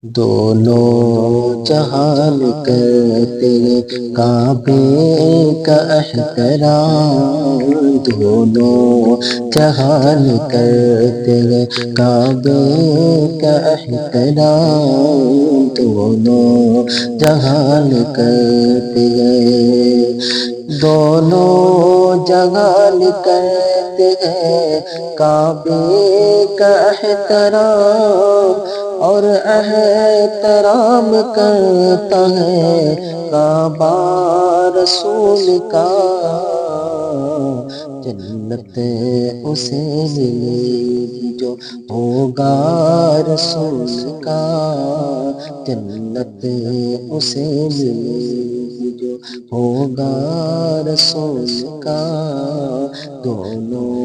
دونوں جہان کرتے کعبے کا احترام، دونوں جہان کرتے کعبے کا احترام، دونوں جہان کرتے دونوں جہان کرتے ہیں کعبے کا احترام، اور احترام کرتا ہے کعبہ رسول کا، جنت اسے ملے گی جو ہوگا رسول کا، جنت اسے ملے گی جو ہوگا رسول کا، دونوں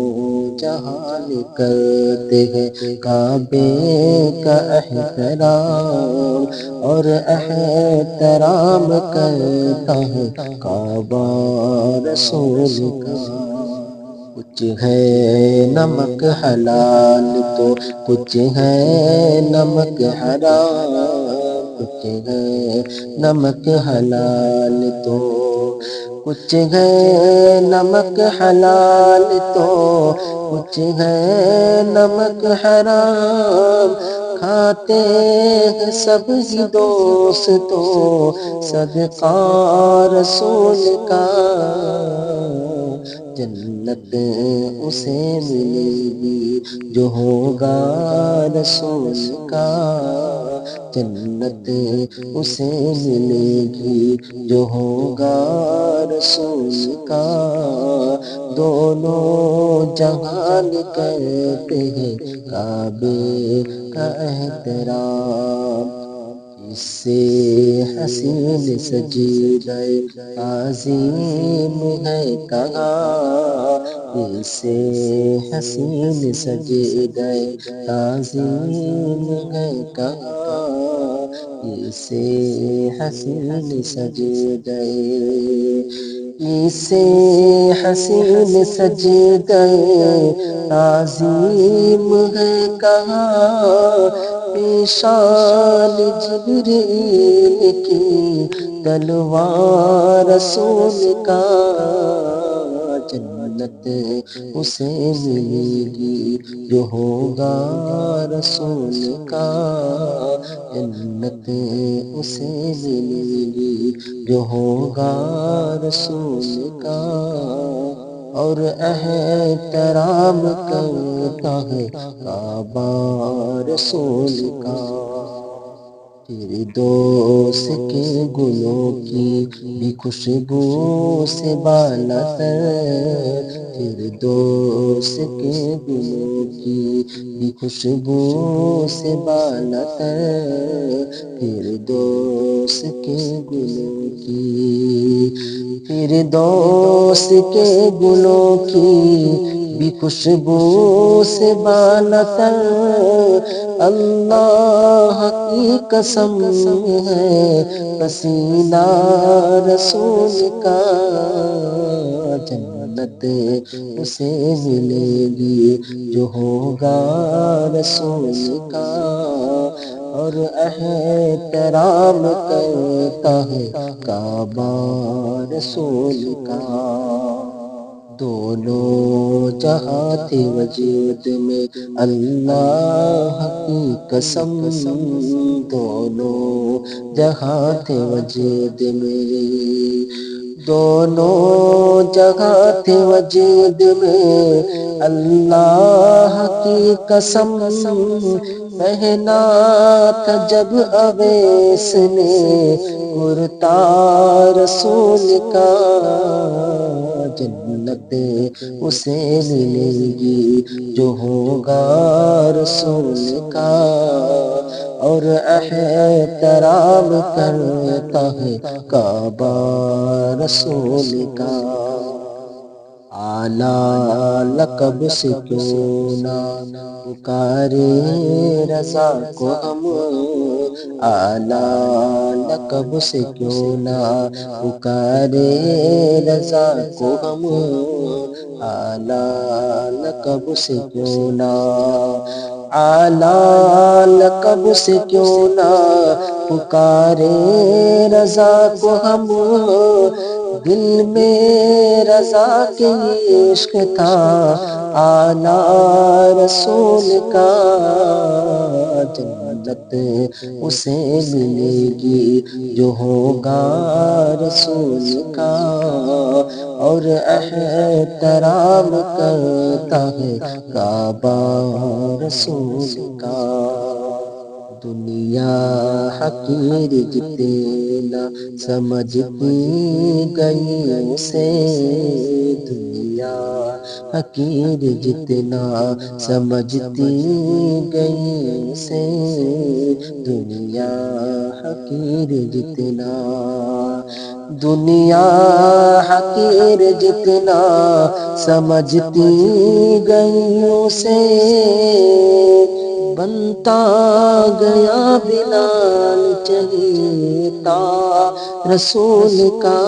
جہان کرتے ہیں کعبے کا احترام، اور احترام کرتا ہے کعبہ رسول کا۔ کچھ ہے نمک حلال تو کچھ ہے نمک حرام، کچھ ہے نمک حلال تو کچھ ہے نمک حلال تو کچھ ہے نمک حرام، کھاتے ہیں سب ہی دوستوں صدقہ رسول کا، جنت اسے ملے گی جو ہوگا رسول کا، جنت اسے ملے گی جو ہوگا رسول کا، دونوں جہان کرتے ہیں کعبے کا احترام، اس سے حسین سجدہ عظیم ہے کہاں، اس سے حسین سجدہ عظیم ہے کہاں، اس سے حسین سجدہ اس سے حسین سجدہ عظیم ہے کہاں، پیشان جبریل کی تلوار رسول کا، جنت اسے ملے گی جو ہوگا رسول کا، جنت اسے ملے گی جو ہوگا رسول کا، اور احترام کرتا ہے کعبہ رسول کا، فردوس کے گلوں کی بھی خوشبو سے بالا تر، فردوس کے گلوں کی بھی خوشبو سے بالا تر، فردوس کے گلوں کی فردوس کے گلوں کی بھی خوشبو سے بالا تر، اللہ کی قسم ہے پسینہ رسول کا، جنت اسے ملے گی جو ہوگا رسول کا، اور احترام کرتا ہے کعبہ رسول کا، دونوں جہاں تھے وجود میں اللہ کی قسم، دونوں جہاں تھے وجود میں، دونوں جگہ تھے وجود میں اللہ کی قسم، پہنا تھا جب اویس نے کرتا رسول کا، جنت اسے ملے گی جو ہوگا رسول کا، اور احترام کرتا ہے کعبہ رسول کا، اعلیٰ لقب سے کیوں نہ پکارے رضا کو ہم، اعلیٰ لقب سے کیوں نہ پکارے رضا کو ہم، اعلیٰ لقب سے کیوں نہ اعلیٰ لقب سے کیوں نہ پکارے رضا کو ہم، دل میں رضا کے عشق تھا اعلیٰ رسول کا، جنت اسے ملے گی جو ہوگا رسول کا، اور احترام کرتا ہے کعبہ رسول کا۔ دنیا حقیر جتنا سمجھتی گئی اسے، دنیا حقیر جتنا سمجھتی گئی اسے، دنیا حقیر جتنا، دنیا حقیر جتنا سمجھتی گئی اسے، بنتا گیا بلال چہیتا رسول کا،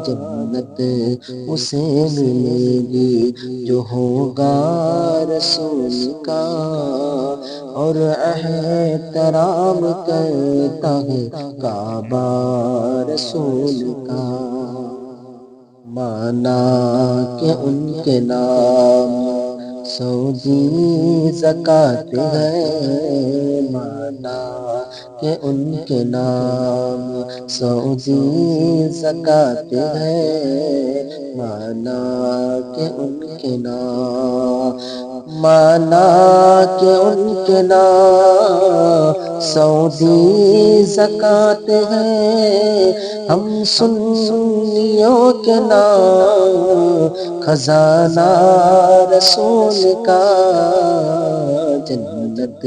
جنت اسے ملے گی جو ہوگا رسول کا، اور احترام کرتا ہے کعبہ رسول کا۔ مانا کہ ان کے نام سعودی زکوٰۃ ہے، مانا کہ ان کے نام سعودی زکوٰۃ ہے، مانا کہ ان کے نام، مانا کہ ان کے نام سعودی زکوٰۃ ہے، ہم سنیوں کے نام خزانہ رسول کا، جنت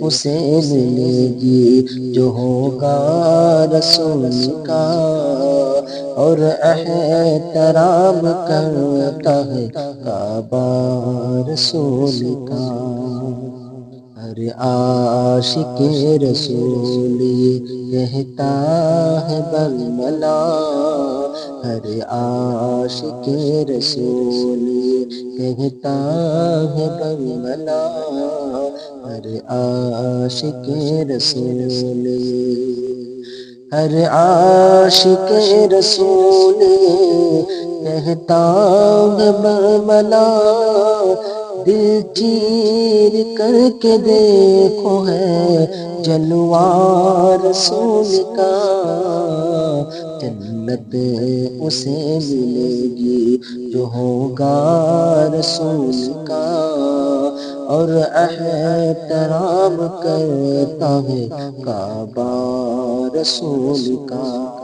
اسے ملے گی جو ہوگا رسول کا، اور احترام کرتا ہے کعبہ رسول کا۔ ہر عاشق رسول یہ کہتا ہے برملا، ہر عاشق رسول یہ کہتا ہے برملا، ہر عاشق رسول، ہر عاشق رسول کہتا ہے برملا، دل چیر کر کے دیکھو ہے جلوہ رسول کا، جنت اسے ملے گی جو ہوگا رسول کا، اور احترام کرتا ہے کعبہ رسول کا۔